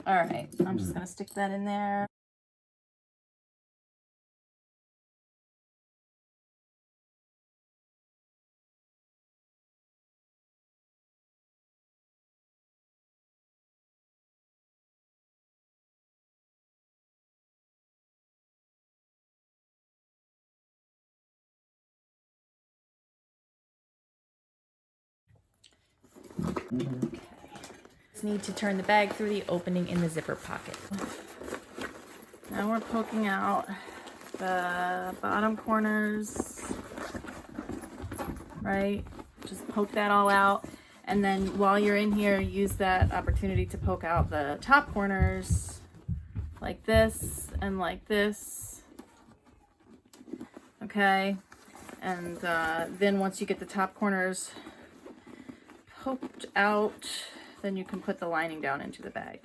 All right, I'm just gonna stick that in there. Okay. Just need to turn the bag through the opening in the zipper pocket. Now we're poking out the bottom corners, right? Just poke that all out. And then while you're in here, use that opportunity to poke out the top corners like this and like this. Okay. And then once you get the top corners poked out, then you can put the lining down into the bag.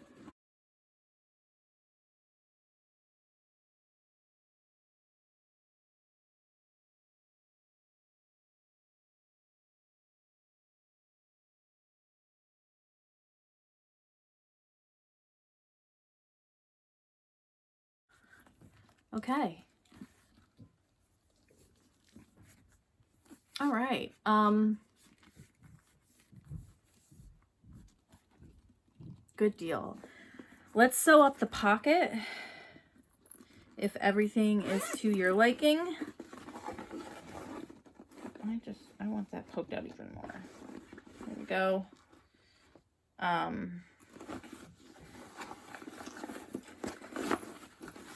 Okay. All right. Good deal. Let's sew up the pocket if everything is to your liking. I want that poked out even more. There we go.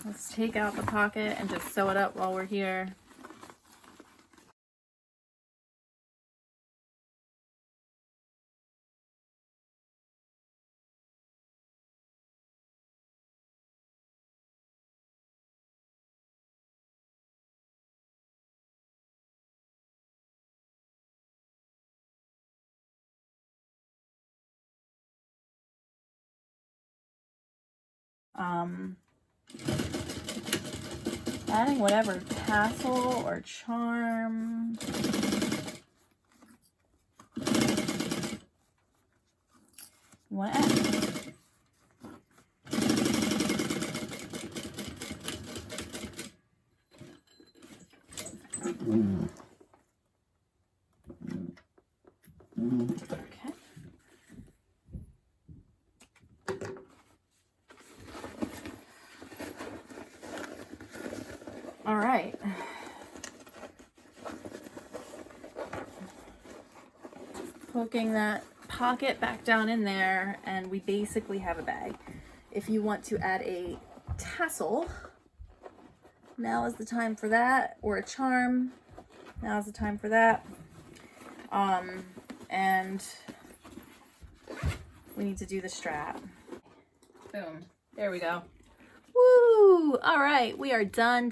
Let's take out the pocket and just sew it up while we're here. Adding whatever tassel or charm you want to add. Okay. All right. Poking that pocket back down in there, and we basically have a bag. If you want to add a tassel, now is the time for that, or a charm, now is the time for that. And we need to do the strap. Boom. There we go. Woo! All right, we are done.